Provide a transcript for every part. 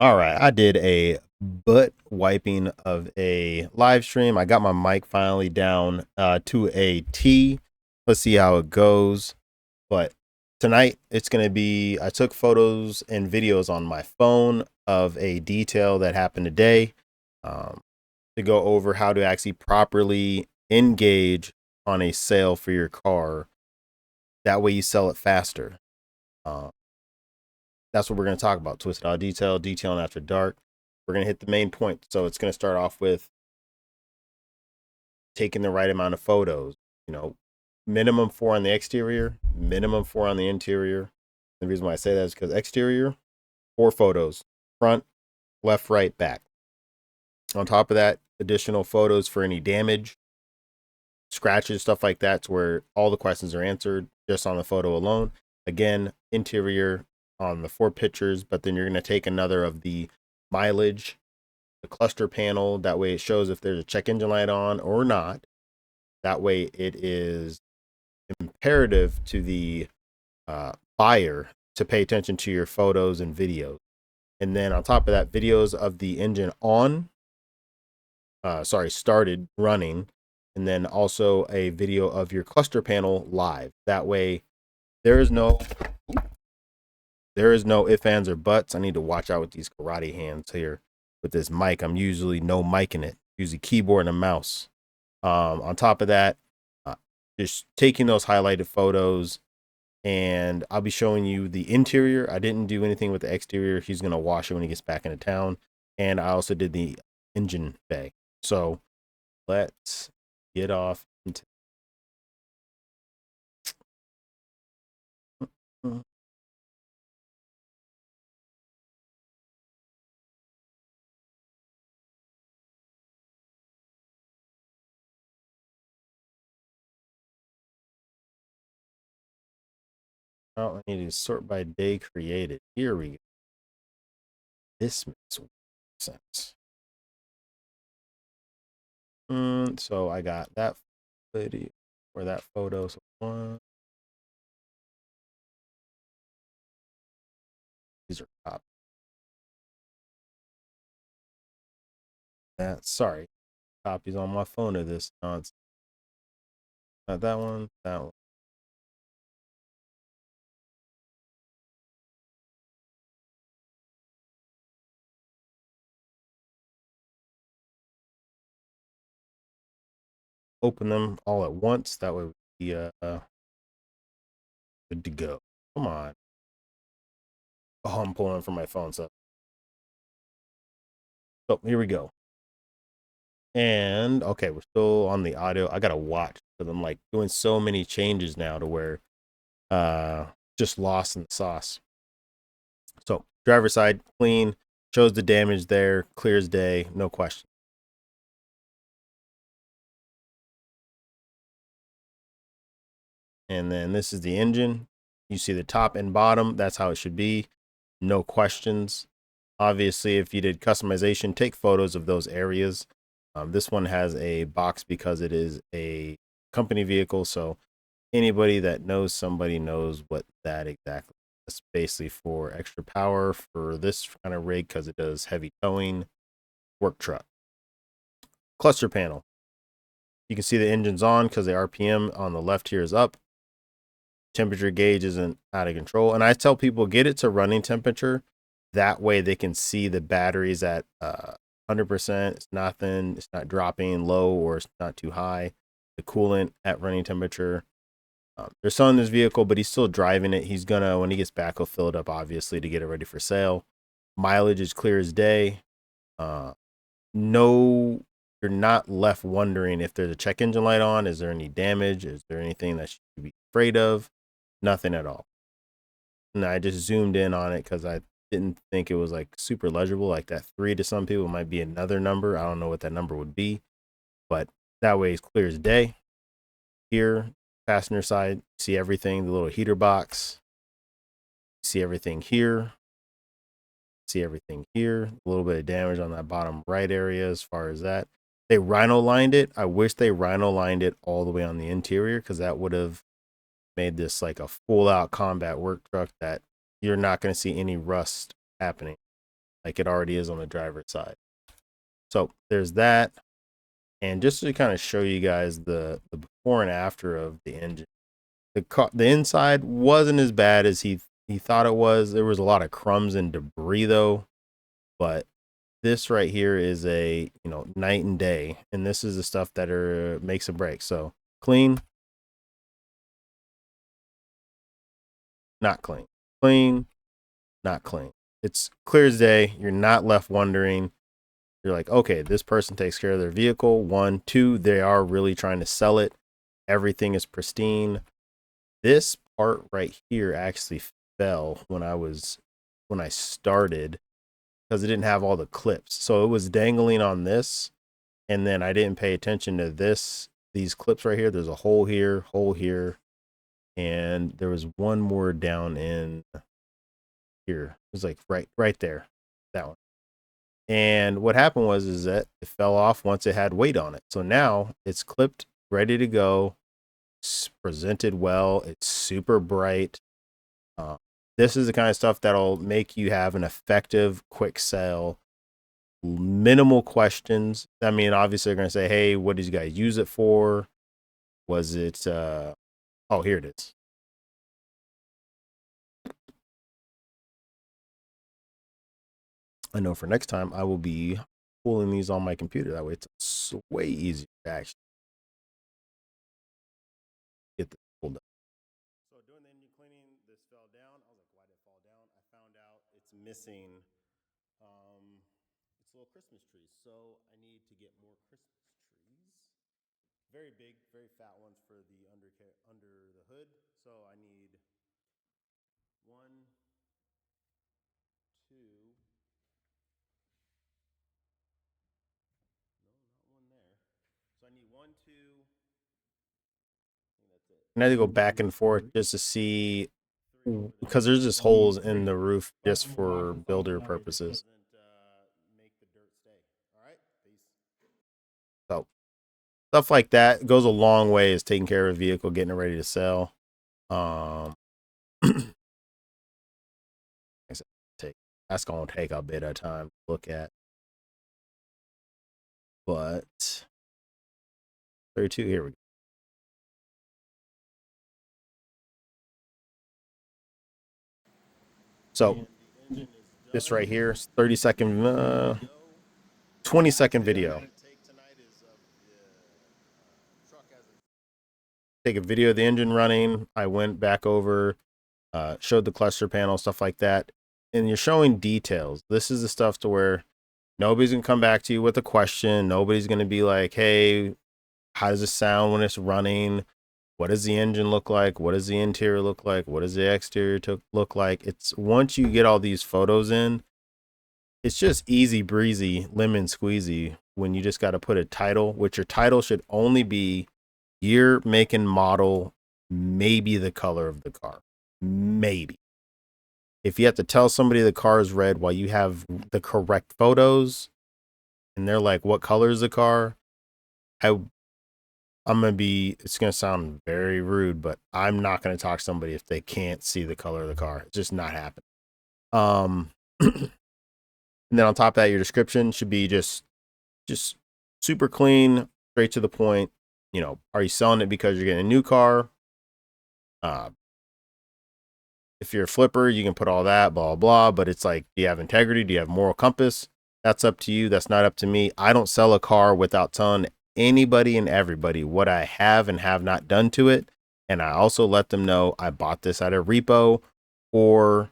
All right, I did a butt wiping of a live stream. I got my mic finally down to a T. Let's see how it goes. But tonight it's going to be I took photos and videos on my phone of a detail that happened today, um, to go over how to actually properly engage on a sale for your car. That way you sell it faster. Um, that's what we're going to talk about. Twisted Out Detail, detailing after dark. We're going to hit the main point. So it's going to start off with taking the right amount of photos. You know, minimum 4 on the exterior, minimum 4 on the interior. The reason why I say that is because exterior, 4 photos, front, left, right, back. On top of that, additional photos for any damage, scratches, stuff like that, to where all the questions are answered just on the photo alone. Again, interior on the 4 pictures, but then you're going to take another of the mileage, the cluster panel. That way it shows if there's a check engine light on or not. That way it is imperative to the buyer to pay attention to your photos and videos. And then on top of that, videos of the engine on, started running, and then also a video of your cluster panel live. That way there is no ifs, ands, or buts. I need to watch out with these karate hands here with this mic. I'm usually no mic in it, usually keyboard and a mouse. On top of that, uh, just taking those highlighted photos, and I'll be showing you the interior. I didn't do anything with the exterior. He's going to wash it when he gets back into town. And I also did the engine bay. So let's get off into. Oh, I need to sort by day created. Here we go. This makes sense. So I got that video or that photo. So one, these are copies. That sorry, copies on my phone of this nonsense. Not that one. That one. Open them all at once. That way we good to go. Come on. Oh, I'm pulling from my phone. So here we go. And okay, we're still on the audio. I gotta watch because I'm like doing so many changes now to where just lost in the sauce. So driver side clean, shows the damage there, clear as day, no question. And then this is the engine. You see the top and bottom. That's how it should be. No questions. Obviously, if you did customization, take photos of those areas. This one has a box because it is a company vehicle. So anybody that knows somebody knows what that exactly is. Basically for extra power for this kind of rig because it does heavy towing, work truck. Cluster panel. You can see the engine's on because the RPM on the left here is up. Temperature gauge isn't out of control. And I tell people get it to running temperature. That way they can see the batteries at 100%. It's nothing. It's not dropping low or it's not too high. The coolant at running temperature. They're selling this vehicle, but he's still driving it. He's gonna, when he gets back, he'll fill it up, obviously, to get it ready for sale. Mileage is clear as day. No, you're not left wondering if there's a check engine light on. Is there any damage? Is there anything that you should be afraid of? Nothing at all. And I just zoomed in on it because I didn't think it was like super legible. Like that 3 to some people might be another number. I don't know what that number would be, but that way it's clear as day. Here, passenger side, see everything, the little heater box, see everything here, see everything here. A little bit of damage on that bottom right area as far as that. They rhino lined it. I wish they rhino lined it all the way on the interior because that would have made this like a full out combat work truck that you're not going to see any rust happening. like it already is on the driver's side. So there's that. And just to kind of show you guys the before and after of the engine, the inside wasn't as bad as he thought it was. There was a lot of crumbs and debris though, but this right here is a, you know, night and day, and this is the stuff that makes a break. So clean, not clean, clean, not clean. It's clear as day. You're not left wondering. You're like, okay, this person takes care of their vehicle. 1, 2, they are really trying to sell it. Everything is pristine. This part right here actually fell when I started because it didn't have all the clips. So it was dangling on this, and then I didn't pay attention to these clips right here. There's a hole here, and there was one more down in here. It was like right there, that one. And what happened is that it fell off once it had weight on it. So now it's clipped, ready to go. It's presented well. It's super bright. This is the kind of stuff that'll make you have an effective, quick sale. Minimal questions. I mean, obviously they're going to say, hey, what did you guys use it for? Was it, oh, here it is. I know for next time I will be pulling these on my computer. That way it's way easier to actually get this pulled up. So doing the engine cleaning, this fell down. I was like, why did it fall down? I found out it's missing its little Christmas tree. So I need to get more Christmas trees. Very big, very fat ones for the under the hood. So I need 1, 2. No, not one there. So I need 1, 2. I think that's it. And I had to go back and forth just to see, because there's just holes in the roof just for builder purposes. So stuff like that goes a long way as taking care of a vehicle, getting it ready to sell. That's gonna take a bit of time to look at, but 32, here we go. So this right here is 30-second 20-second video. Take a video of the engine running. I went back over, showed the cluster panel, stuff like that. And you're showing details. This is the stuff to where nobody's gonna come back to you with a question. Nobody's gonna be like, hey, how does it sound when it's running? What does the engine look like? What does the interior look like? What does the exterior look like? It's once you get all these photos in, it's just easy breezy, lemon squeezy when you just got to put a title, which your title should only be year, make, and model, maybe the color of the car. Maybe. If you have to tell somebody the car is red while you have the correct photos and they're like, what color is the car? It's going to sound very rude, but I'm not going to talk to somebody if they can't see the color of the car. It's just not happening. And then on top of that, your description should be just super clean, straight to the point. You know, are you selling it because you're getting a new car? If you're a flipper, you can put all that, blah, blah, but it's like, do you have integrity? Do you have moral compass? That's up to you. That's not up to me. I don't sell a car without telling anybody and everybody what I have and have not done to it. And I also let them know I bought this at a repo or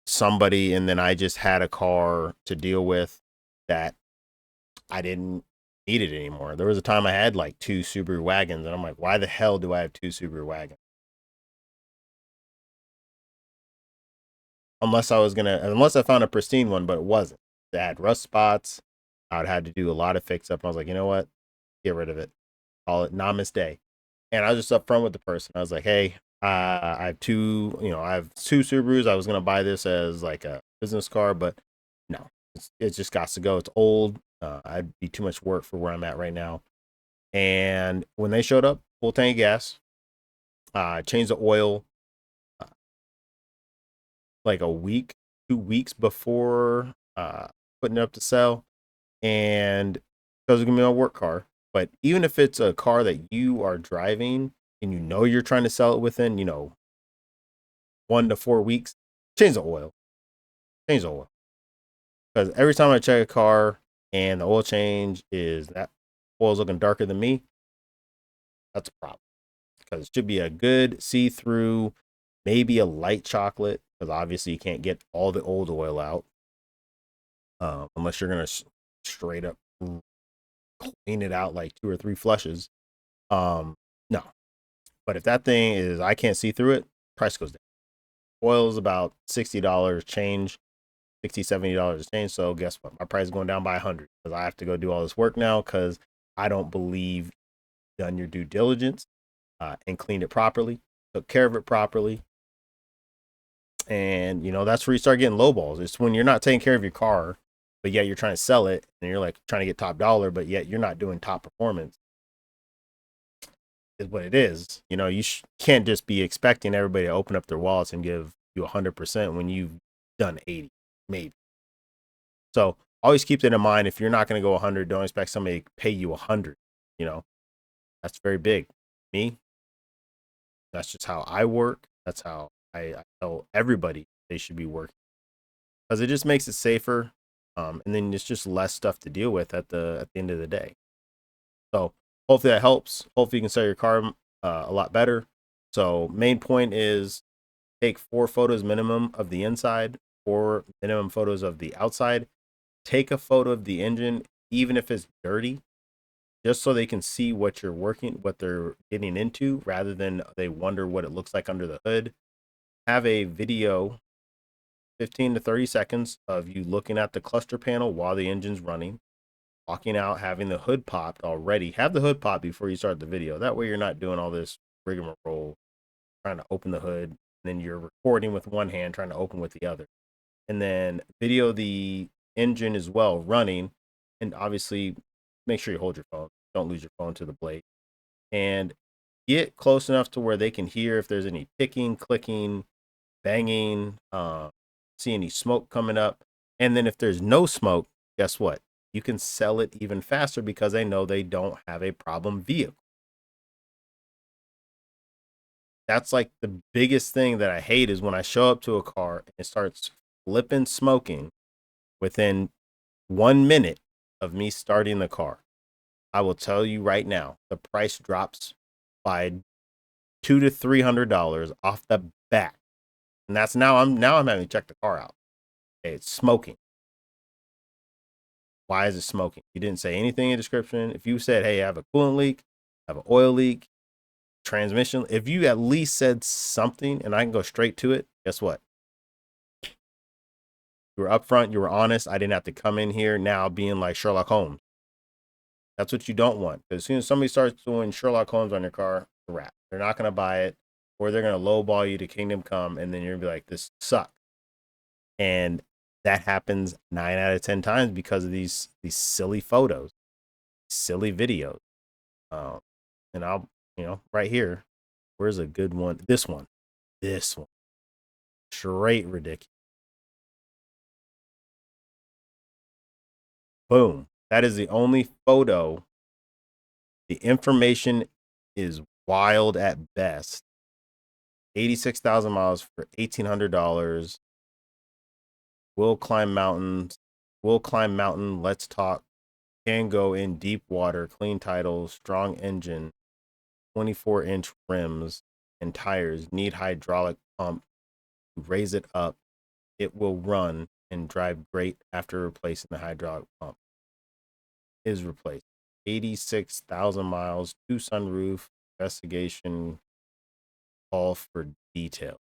somebody, and then I just had a car to deal with that I didn't need it anymore. There was a time I had like 2 Subaru wagons, and I'm like, why the hell do I have 2 Subaru wagons? Unless I found a pristine one, but it wasn't. It had rust spots. I would have to do a lot of fix up. And I was like, you know what? Get rid of it. Call it namaste. And I was just upfront with the person. I was like, hey, I have 2 Subarus. I was going to buy this as like a business car, but no, it just got to go. It's old. I'd be too much work for where I'm at right now. And when they showed up, full tank of gas, changed the oil like a week, 2 weeks before putting it up to sell, and because it's gonna be my work car. But even if it's a car that you are driving and you know you're trying to sell it within, 1 to 4 weeks, change the oil. Change the oil. Because every time I check a car and the oil change is that oil's looking darker than me, that's a problem. Because it should be a good see-through, maybe a light chocolate, because obviously you can't get all the old oil out unless you're gonna straight up clean it out like 2 or 3 flushes. No, but if that thing is I can't see through it, price goes down. Oil is about $60 change, $60, $70 change. So guess what? My price is going down by 100 because I have to go do all this work now because I don't believe you've done your due diligence and cleaned it properly, took care of it properly. And that's where you start getting low balls. It's when you're not taking care of your car, but yet you're trying to sell it and you're like trying to get top dollar, but yet you're not doing top performance. Is what it is. You can't just be expecting everybody to open up their wallets and give you 100% when you've done 80, maybe. So always keep that in mind. If you're not going to go 100, don't expect somebody to pay you 100. That's very big. Me, that's just how I work. That's how I tell everybody they should be working because it just makes it safer. And then it's just less stuff to deal with at the end of the day. So hopefully that helps. Hopefully you can sell your car a lot better. So main point is take 4 photos minimum of the inside, 4 minimum photos of the outside. Take a photo of the engine, even if it's dirty, just so they can see what they're getting into, rather than they wonder what it looks like under the hood. Have a video, 15 to 30 seconds of you looking at the cluster panel while the engine's running, walking out, having the hood popped already. Have the hood pop before you start the video. That way you're not doing all this rigmarole trying to open the hood, and then you're recording with one hand, trying to open with the other. And then video the engine as well running, and obviously make sure you hold your phone. Don't lose your phone to the blade. And get close enough to where they can hear if there's any ticking, clicking, banging, see any smoke coming up. And then if there's no smoke, guess what? You can sell it even faster because they know they don't have a problem vehicle. That's like the biggest thing that I hate is when I show up to a car and it starts flipping smoking within 1 minute of me starting the car. I will tell you right now, the price drops by $200 to $300 off the bat. And that's now I'm having to check the car out. Okay, it's smoking. Why is it smoking? You didn't say anything in the description. If you said, hey, I have a coolant leak, I have an oil leak, transmission, if you at least said something and I can go straight to it, guess what? You were upfront, you were honest. I didn't have to come in here now being like Sherlock Holmes. That's what you don't want. Because as soon as somebody starts doing Sherlock Holmes on your car, it's a wrap. They're not going to buy it, or they're going to lowball you to Kingdom Come, and then you're going to be like, this sucks. And that happens 9 out of 10 times because of these silly photos, silly videos. And I'll, right here, where's a good one? This one. Straight ridiculous. Boom. That is the only photo. The information is wild at best. 86,000 miles for $1,800. Will climb mountains. Will climb mountain. Let's talk. Can go in deep water. Clean title. Strong engine. 24-inch rims and tires. Need hydraulic pump to raise it up. It will run and drive great after replacing the hydraulic pump. Is replaced. 86,000 miles. 2 sunroof. Investigation. Call for detail.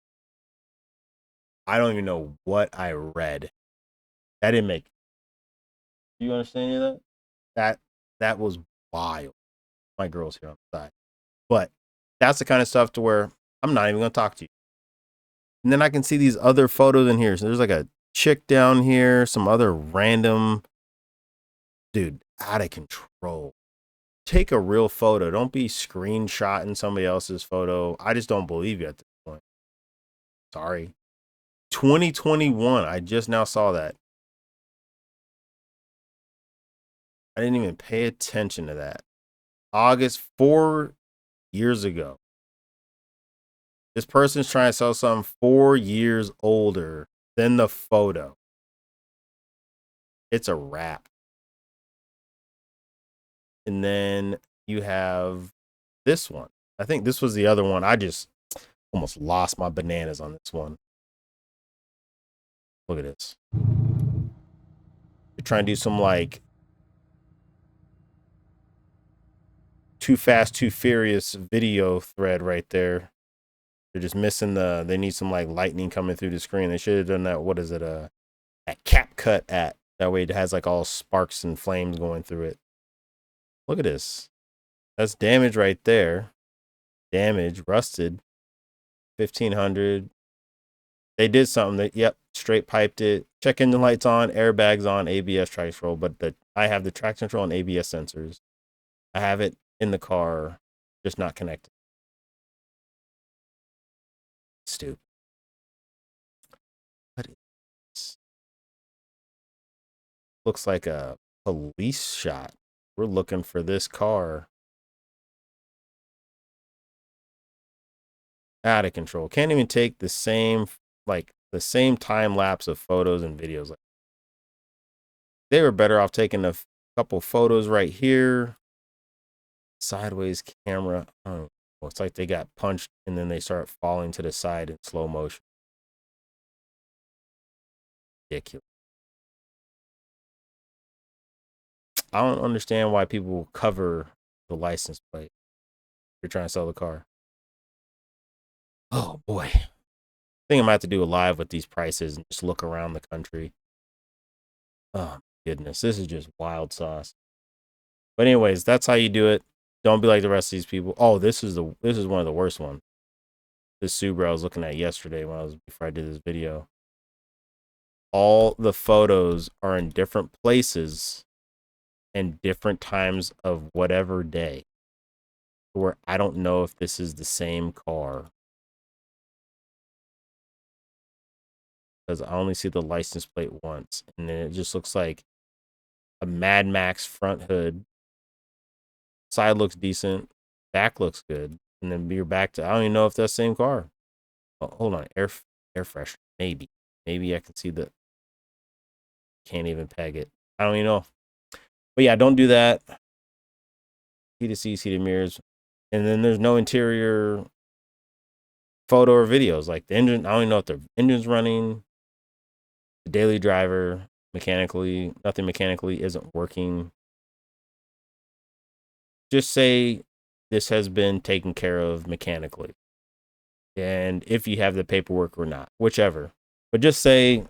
I don't even know what I read. That didn't make. Do you understand any of that? That was wild. My girl's here on the side, but that's the kind of stuff to where I'm not even going to talk to you. And then I can see these other photos in here. So there's like a chick down here, some other random dude, out of control. Take a real photo. Don't be screenshotting somebody else's photo. I just don't believe you at this point. Sorry. 2021. I just now saw that. I didn't even pay attention to that. August, 4 years ago. This person's trying to sell something 4 years older than the photo. It's a wrap. And then you have this one. I think this was the other one. I just almost lost my bananas on this one. Look at this. They're trying to do some like Too Fast, Too Furious video thread right there. They're just missing they need some like lightning coming through the screen. They should have done that. What is it? At cap cut at. That way it has like all sparks and flames going through it. Look at this. That's damage right there. Damage, rusted. 1500. They did something that, yep, straight piped it. Check engine lights on, airbags on, ABS traction control. But I have the traction control and ABS sensors. I have it in the car, just not connected. Stupid. What is this? Looks like a police shot. We're looking for this car. Out of control. Can't even take the same time lapse of photos and videos. They were better off taking a couple photos right here. Sideways camera. Oh, it's like they got punched and then they start falling to the side in slow motion. Ridiculous. I don't understand why people will cover the license plate. You're trying to sell the car. Oh boy. I think I might have to do a live with these prices and just look around the country. Oh goodness, this is just wild sauce. But anyways, that's how you do it. Don't be like the rest of these people. Oh, this is one of the worst ones. This Subaru I was looking at yesterday before I did this video. All the photos are in different places and different times of whatever day. Where I don't know if this is the same car. Because I only see the license plate once. And then it just looks like a Mad Max front hood. Side looks decent. Back looks good. And then you're back to, I don't even know if that's the same car. Oh, hold on. Air freshener. Maybe. Maybe I can see the, can't even peg it. I don't even know. But yeah, don't do that. Heated seats, heated mirrors. And then there's no interior photo or videos. Like the engine, I don't even know if the engine's running. The daily driver, nothing mechanically isn't working. Just say this has been taken care of mechanically. And if you have the paperwork or not, whichever. But just say,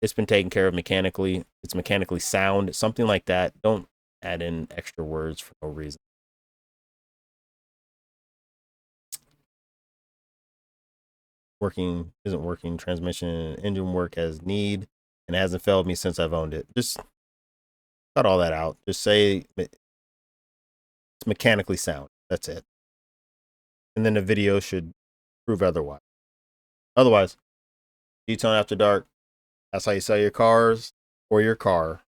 it's been taken care of mechanically. It's mechanically sound, something like that. Don't add in extra words for no reason. Isn't working. Transmission and engine work as need, and it hasn't failed me since I've owned it. Just cut all that out. Just say it's mechanically sound. That's it. And then the video should prove otherwise. Otherwise, detailing after dark. That's how you sell your cars or your car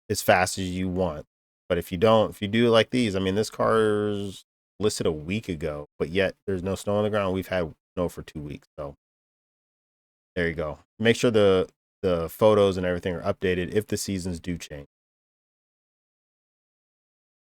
as fast as you want. But if you do it like these, I mean, this car's listed a week ago, but yet there's no snow on the ground. We've had snow for 2 weeks. So there you go. Make sure the photos and everything are updated if the seasons do change.